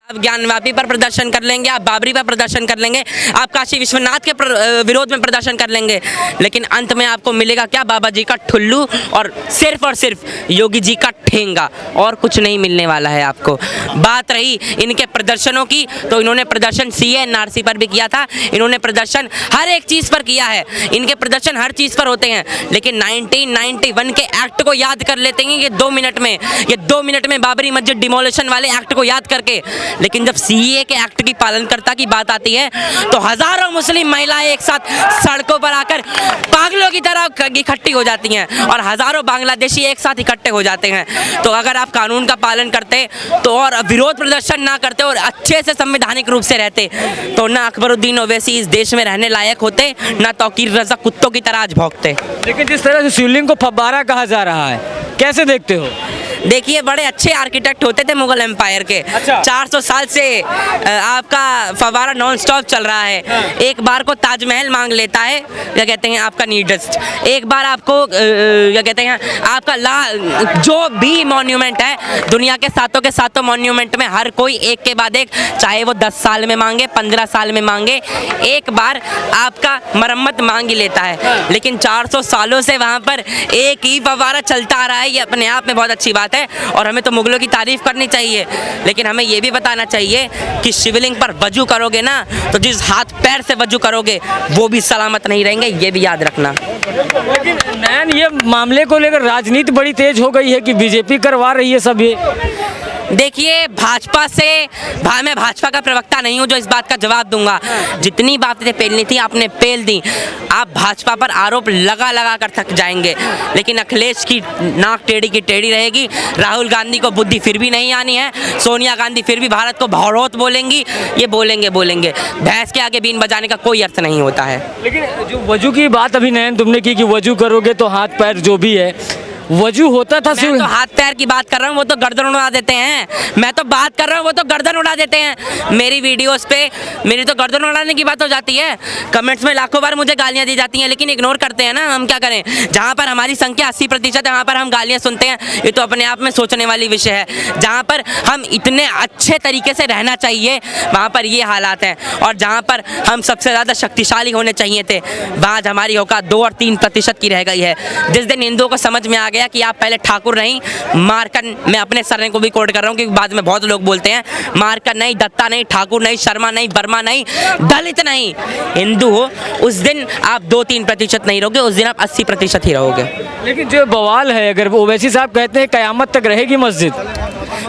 आप ज्ञानवापी पर प्रदर्शन कर लेंगे, आप बाबरी पर प्रदर्शन कर लेंगे, आप काशी विश्वनाथ के विरोध में प्रदर्शन कर लेंगे, लेकिन अंत में आपको मिलेगा क्या? बाबा जी का ठुल्लू और सिर्फ योगी जी का ठेंगा, और कुछ नहीं मिलने वाला है आपको। बात रही इनके प्रदर्शनों की, तो इन्होंने प्रदर्शन CA NRC पर भी किया था, इन्होंने प्रदर्शन हर एक चीज़ पर किया है, इनके प्रदर्शन हर चीज़ पर होते हैं, लेकिन 1991 के एक्ट को याद कर लेते हैं ये 2 मिनट में बाबरी मस्जिद डिमोलिशन वाले एक्ट को याद करके। लेकिन जब CA के एक्ट की पालनकर्ता की बात आती है तो हजारों मुस्लिम महिलाएं एक साथ सड़कों पर आकर पागलों की तरह इकट्ठी हो जाती हैं और हजारों बांग्लादेशी एक साथ इकट्ठे हो जाते हैं। तो अगर आप कानून का पालन करते तो और विरोध प्रदर्शन ना करते और अच्छे से संवैधानिक रूप से रहते तो ना अकबरुद्दीन ओवैसी इस देश में रहने लायक होते, ना तौकीर रजा कुत्तों की तरह आज भौंकते। लेकिन जिस तरह से शिवलिंग को फव्वारा कहा जा रहा है, कैसे देखते हो? देखिए, बड़े अच्छे आर्किटेक्ट होते थे मुगल एम्पायर के। अच्छा। 400 साल से आपका फव्वारा नॉन स्टॉप चल रहा है। एक बार को ताजमहल मांग लेता है, क्या कहते हैं, आपका नीडेस्ट। एक बार आपको क्या कहते हैं, आपका जो भी मॉन्यूमेंट है दुनिया के सातों मॉन्यूमेंट में हर कोई एक के बाद एक, चाहे वो 10 साल में मांगे, 15 साल में मांगे, एक बार आपका मरम्मत मांग ही लेता है। लेकिन 400 सालों से वहाँ पर एक ही फव्वारा चलता आ रहा है, ये अपने आप में बहुत अच्छी बात है और हमें तो मुगलों की तारीफ करनी चाहिए। लेकिन हमें ये भी बताना चाहिए कि शिवलिंग पर वजू करोगे ना, तो जिस हाथ पैर से वजू करोगे वो भी सलामत नहीं रहेंगे, ये भी याद रखना। लेकिन नैन, ये मामले को लेकर राजनीति बड़ी तेज हो गई है कि बीजेपी करवा रही है सब ये। देखिए, मैं भाजपा का प्रवक्ता नहीं हूं जो इस बात का जवाब दूंगा। जितनी बातें पेलनी थी आपने पेल दी। आप भाजपा पर आरोप लगा कर थक जाएंगे, लेकिन अखिलेश की नाक टेढ़ी की टेढ़ी रहेगी। राहुल गांधी को बुद्धि फिर भी नहीं आनी है, सोनिया गांधी फिर भी भारत को बहुत बोलेंगी। ये बोलेंगे भैंस के आगे बीन बजाने का कोई अर्थ नहीं होता है। लेकिन जो वजू की बात अभी नैन तुमने की कि वजू करोगे तो हाथ पैर जो भी है वजू होता था। मैं तो हाथ पैर की बात कर रहा हूँ, वो तो गर्दन उड़ा देते हैं। मैं तो बात कर रहा हूँ, वो तो गर्दन उड़ा देते हैं। मेरी वीडियोस पे मेरी तो गर्दन उड़ाने की बात हो जाती है। कमेंट्स में लाखों बार मुझे गालियाँ दी जाती हैं, लेकिन इग्नोर करते हैं ना, हम क्या करें। जहाँ पर हमारी संख्या 80% है वहाँ पर हम गालियाँ सुनते हैं, ये तो अपने आप में सोचने वाली विषय है। जहाँ पर हम इतने अच्छे तरीके से रहना चाहिए वहाँ पर ये हालात हैं, और जहाँ पर हम सबसे ज़्यादा शक्तिशाली होने चाहिए थे वहाँ हमारी औकात 2 और 3% की रह गई है। जिस दिन हिंदुओं को समझ में आ कि आप पहले ठाकुर नहीं, मारकन, मैं अपने सरने को भी कोट कर रहा हूँ क्योंकि बाद में बहुत लोग बोलते हैं मारकन नहीं, दत्ता नहीं, ठाकुर नहीं, शर्मा नहीं, वर्मा नहीं, दलित नहीं, हिंदू हो, उस दिन आप 2-3% नहीं रहोगे, उस दिन आप 80% ही रहोगे। लेकिन जो बवाल है, अगर ओवैसी साहब कहते हैं कयामत तक रहेगी मस्जिद,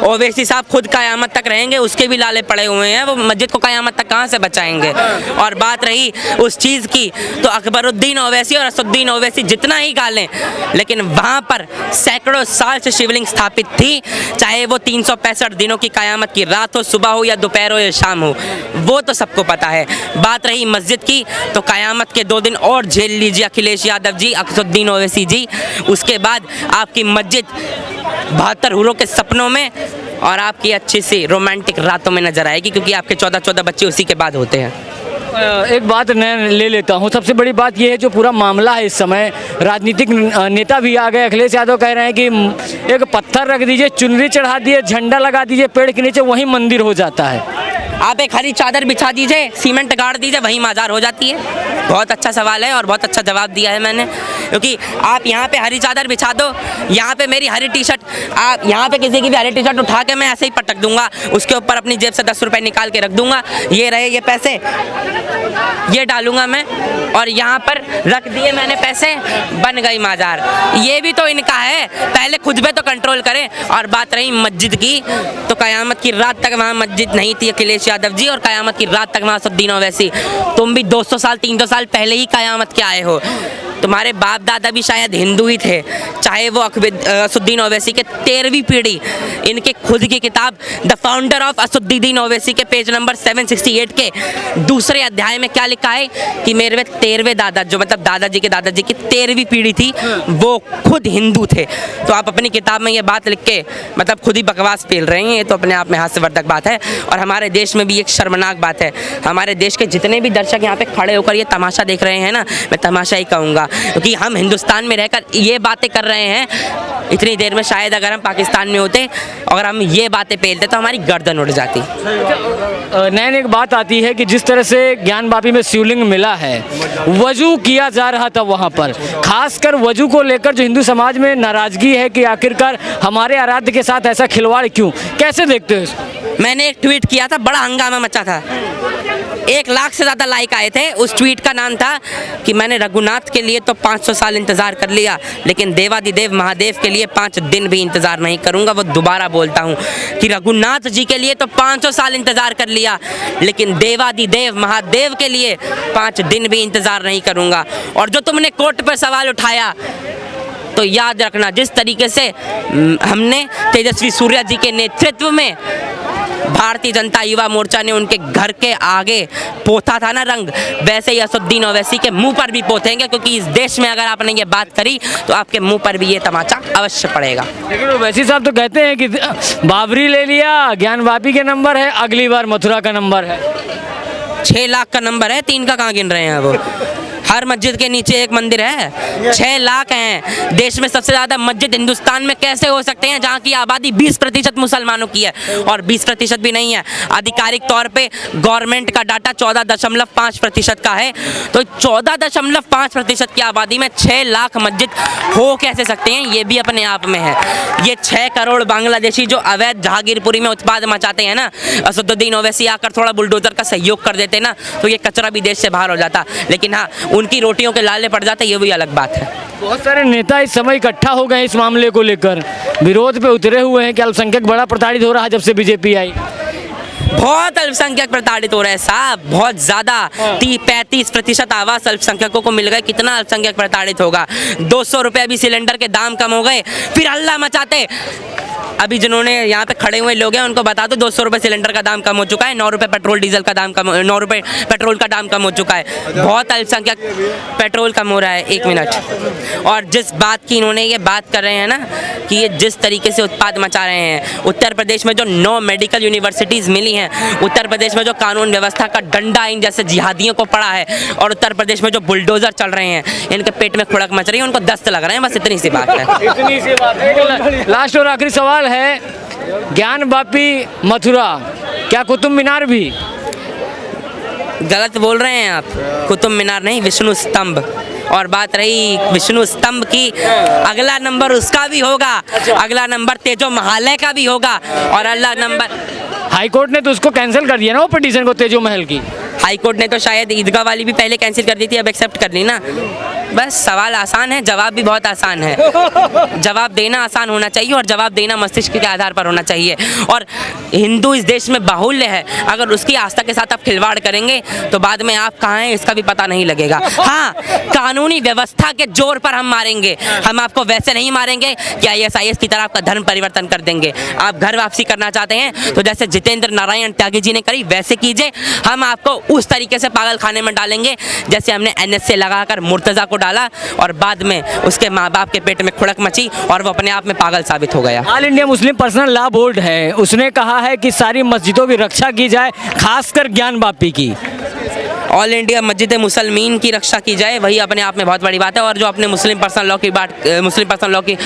ओवैसी साहब खुद कयामत तक रहेंगे, उसके भी लाले पड़े हुए हैं, वो मस्जिद को कयामत तक कहाँ से बचाएंगे। और बात रही उस चीज़ की, तो अकबरुद्दीन ओवैसी और असदुद्दीन ओवैसी जितना ही गालें, लेकिन वहाँ पर सैकड़ों साल से शिवलिंग स्थापित थी, चाहे वो 365 दिनों की कयामत की रात हो, सुबह हो या दोपहर हो या शाम हो, वो तो सबको पता है। बात रही मस्जिद की, तो कयामत के 2 दिन और झेल लीजिए अखिलेश यादव जी, असदुद्दीन ओवैसी जी, उसके बाद आपकी मस्जिद 72 हूरों के सपनों में और आपकी अच्छी सी रोमांटिक रातों में नजर आएगी, क्योंकि आपके 14 बच्चे उसी के बाद होते हैं। एक बात मैं ले लेता हूँ, सबसे बड़ी बात यह है जो पूरा मामला है इस समय, राजनीतिक नेता भी आ गए। अखिलेश यादव कह रहे हैं कि एक पत्थर रख दीजिए, चुनरी चढ़ा दिए, झंडा लगा दीजिए पेड़ के नीचे, वहीं मंदिर हो जाता है। आप एक हरी चादर बिछा दीजिए, सीमेंट गाड़ दीजिए, वहीं मज़ार हो जाती है। बहुत अच्छा सवाल है और बहुत अच्छा जवाब दिया है मैंने, क्योंकि आप यहाँ पे हरी चादर बिछा दो, यहाँ पे मेरी हरी टी-शर्ट, आप यहाँ पे किसी की भी हरी टी-शर्ट उठा के मैं ऐसे ही पटक दूंगा, उसके ऊपर अपनी जेब से 10 रुपए निकाल के रख दूंगा, ये रहे ये पैसे, ये डालूंगा मैं, और यहाँ पर रख दिए मैंने पैसे, बन गई मज़ार। ये भी तो इनका है, पहले खुद पे तो कंट्रोल करें। और बात रही मस्जिद की, तो क़यामत की रात तक वहाँ मस्जिद नहीं थी अखिलेश यादव जी, और क़यामत की रात तक वहाँ असदुद्दीन ओवैसी। तुम भी 200 साल 300 साल पहले ही क़यामत के आए हो। तुम्हारे बाप दादा भी शायद हिंदू ही थे, चाहे वो असदुद्दीन ओवैसी के 13वीं पीढ़ी। इनके खुद की किताब the founder of Asaduddin Owaisi के पेज नंबर 768 के दूसरे अध्याय में क्या लिखा है कि मेरे 13वें दादा, जो मतलब दादाजी के दादाजी की 13वीं पीढ़ी थी, वो खुद हिंदू थे। तो आप अपनी किताब में ये बात लिख के मतलब खुद ही बकवास पेल रहे हैं, ये तो अपने आप में हास्यवर्धक बात है। और हमारे देश में भी एक शर्मनाक बात है, हमारे देश के जितने भी दर्शक यहाँ पे खड़े होकर ये तमाशा देख रहे हैं ना, मैं तमाशा ही कहूँगा, क्योंकि हम हिंदुस्तान में रहकर ये बातें कर रहे हैं, इतनी देर में शायद अगर हम पाकिस्तान में होते और हम ये बातें पेलते तो हमारी गर्दन उड़ जाती। नैन, एक बात आती है कि जिस तरह से ज्ञानवापी में शिवलिंग मिला है, वजू किया जा रहा था वहाँ पर, खासकर वजू को लेकर जो हिंदू समाज में नाराज़गी है कि आखिरकार हमारे आराध्य के साथ ऐसा खिलवाड़ क्यों, कैसे देखते हो इसको? मैंने एक ट्वीट किया था, बड़ा हंगामा मचा था, 1 लाख से ज़्यादा लाइक आए थे। उस ट्वीट का नाम था कि मैंने रघुनाथ के लिए तो 500 साल इंतज़ार कर लिया, लेकिन देवादिदेव महादेव के लिए 5 दिन भी इंतज़ार नहीं करूँगा। वो दोबारा बोलता हूँ कि रघुनाथ जी के लिए तो 500 साल इंतज़ार कर लिया, लेकिन देवादिदेव महादेव के लिए 5 दिन भी इंतज़ार नहीं करूँगा। और जो तुमने कोर्ट पर सवाल उठाया, तो याद रखना, जिस तरीके से हमने तेजस्वी सूर्या जी के नेतृत्व में भारतीय जनता युवा मोर्चा ने उनके घर के आगे पोता था ना रंग, वैसे ही असदुद्दीन ओवैसी के मुंह पर भी पोतेंगे, क्योंकि इस देश में अगर आपने ये बात करी तो आपके मुंह पर भी ये तमाचा अवश्य पड़ेगा। लेकिन ओवैसी साहब तो कहते हैं कि बाबरी ले लिया, ज्ञानवापी के नंबर है, अगली बार मथुरा का नंबर है। 6 लाख का नंबर है, 3 का कहाँ गिन रहे हैं वो? हर मस्जिद के नीचे एक मंदिर है, 6 लाख हैं। देश में सबसे ज़्यादा मस्जिद हिंदुस्तान में कैसे हो सकते हैं जहाँ की आबादी 20% मुसलमानों की है, और 20% भी नहीं है। आधिकारिक तौर पे गवर्नमेंट का डाटा 14.5% का है, तो 14.5% की आबादी में 6 लाख मस्जिद हो कैसे सकते हैं, ये भी अपने आप में है। ये 6 करोड़ बांग्लादेशी जो अवैध जहांगीरपुरी में उत्पाद मचाते हैं ना, असदुद्दीन ओवैसी आकर थोड़ा बुलडोजर का सहयोग कर देते ना, तो ये कचरा भी देश से बाहर हो जाता। लेकिन हाँ, उनकी रोटियों के लाले पड़ जाते, ये भी अलग बात है। बहुत सारे नेता इस समय इकट्ठा हो गए इस मामले को लेकर, विरोध पे उतरे हुए हैं कि अल्पसंख्यक बड़ा प्रताड़ित हो रहा है जब से बीजेपी आई। बहुत अल्पसंख्यक प्रताड़ित हो रहे हैं साहब, बहुत ज़्यादा। 35% आवास अल्पसंख्यकों को मिल गए। कितना अल्पसंख्यक प्रताड़ित होगा? 200 रुपये अभी सिलेंडर के दाम कम हो गए, फिर हल्ला मचाते। अभी जिन्होंने यहाँ पे खड़े हुए लोग हैं उनको बता दो, 200 रुपये सिलेंडर का दाम कम हो चुका है, 9 रुपये पेट्रोल डीजल का दाम कम, 9 रुपये पेट्रोल का दाम कम हो चुका है। बहुत अल्पसंख्यक पेट्रोल कम हो रहा है। 1 मिनट। और जिस बात की इन्होंने ये बात कर रहे हैं ना कि ये जिस तरीके से उत्पाद मचा रहे हैं, उत्तर प्रदेश में जो 9 मेडिकल यूनिवर्सिटीज़ मिली हैं, उत्तर प्रदेश में जो कानून व्यवस्था का डंडा इन जैसे जिहादियों को पड़ा है, और उत्तर प्रदेश में जो बुलडोजर चल रहे हैं, इनके पेट में खुड़क मच रही है, उनको दस्त लग रहे हैं। बस इतनी सी बात है। इतनी सी बात है। लास्ट और आखिरी सवाल है, ज्ञानवापी मथुरा, क्या कुतुब मीनार भी? गलत बोल रहे हैं आप, कुतुब मीनार नहीं, विष्णु स्तंभ। और बात रही विष्णु स्तंभ की, अगला नंबर उसका भी होगा, अगला नंबर तेजो महालय का भी होगा, और अगला नंबर हाईकोर्ट ने तो उसको कैंसिल कर दिया ना, वो पिटीशन को, तेजो महल की। हाईकोर्ट ने तो शायद ईदगाह वाली भी पहले कैंसिल कर दी थी, अब एक्सेप्ट कर ली ना। बस सवाल आसान है, जवाब भी बहुत आसान है। जवाब देना आसान होना चाहिए, और जवाब देना मस्तिष्क के आधार पर होना चाहिए। और हिंदू इस देश में बाहुल्य है, अगर उसकी आस्था के साथ आप खिलवाड़ करेंगे तो बाद में आप कहाँ हैं इसका भी पता नहीं लगेगा। हाँ, कानूनी व्यवस्था के जोर पर हम मारेंगे, हम आपको वैसे नहीं मारेंगे कि IAS की तरह आपका धर्म परिवर्तन कर देंगे। आप घर वापसी करना चाहते हैं तो जैसे जितेंद्र नारायण त्यागी जी ने करी वैसे कीजिए, हम आपको उस तरीके से पागल खाने में डालेंगे जैसे हमने NSA लगाकर मुर्तज़ा को डाला, और बाद में उसके माँ बाप के पेट में खुड़क मची और वो अपने आप में पागल साबित हो गया। All India Muslim personal law board है, उसने कहा है कि सारी मस्जिदों की रक्षा की जाए, खासकर ज्ञानवापी की। ऑल इंडिया मस्जिद मुसलमीन की रक्षा की जाए, वही अपने आप में बहुत बड़ी बात है। और जो अपने मुस्लिम पर्सनल लॉ की बात, मुस्लिम पर्सनल लॉ की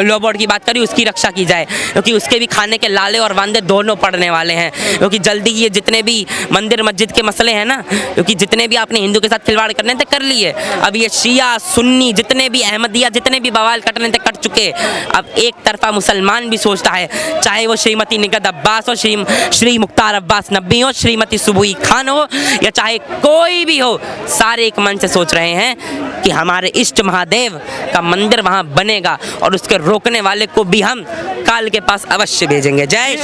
लॉ बोर्ड की बात करी, उसकी रक्षा की जाए, क्योंकि उसके भी खाने के लाले और वांदे दोनों पड़ने वाले हैं। क्योंकि जल्दी ये जितने भी मंदिर मस्जिद के मसले हैं ना, क्योंकि जितने भी आपने हिंदू के साथ खिलवाड़ करने थे कर लिए, अब ये शिया सुन्नी जितने भी अहमदिया जितने भी बवाल कटने थे कट चुके। अब एक तरफा मुसलमान भी सोचता है, चाहे वो श्रीमती निगत अब्बास हो, श्री मुख्तार अब्बास नबी हो, श्रीमती सुबुई खान हो, या चाहे कोई भी हो, सारे एक मन से सोच रहे हैं कि हमारे इष्ट महादेव का मंदिर वहां बनेगा, और उसके रोकने वाले को भी हम काल के पास अवश्य भेजेंगे। जय।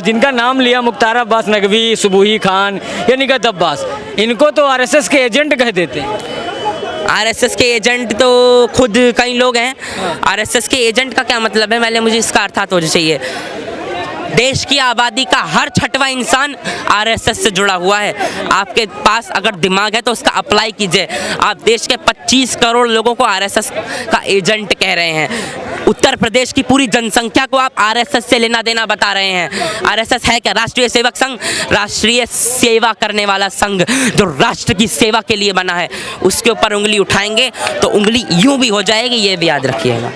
जिनका नाम लिया मुख्तार अब्बास नकवी, सुबुही खान या निगत अब्बास, इनको तो RSS के एजेंट कह देते हैं। RSS के एजेंट तो खुद कई लोग हैं। RSS के एजेंट का क्या मतलब है, पहले मुझे इसका अर्थात होना चाहिए। देश की आबादी का हर 6वां इंसान RSS से जुड़ा हुआ है। आपके पास अगर दिमाग है तो उसका अप्लाई कीजिए। आप देश के 25 करोड़ लोगों को RSS का एजेंट कह रहे हैं। उत्तर प्रदेश की पूरी जनसंख्या को आप आरएसएस से लेना देना बता रहे हैं। आरएसएस है क्या? राष्ट्रीय सेवक संघ, राष्ट्रीय सेवा करने वाला संघ जो राष्ट्र की सेवा के लिए बना है। उसके ऊपर उंगली उठाएंगे तो उंगली यूं भी हो जाएगी, ये भी याद रखिएगा।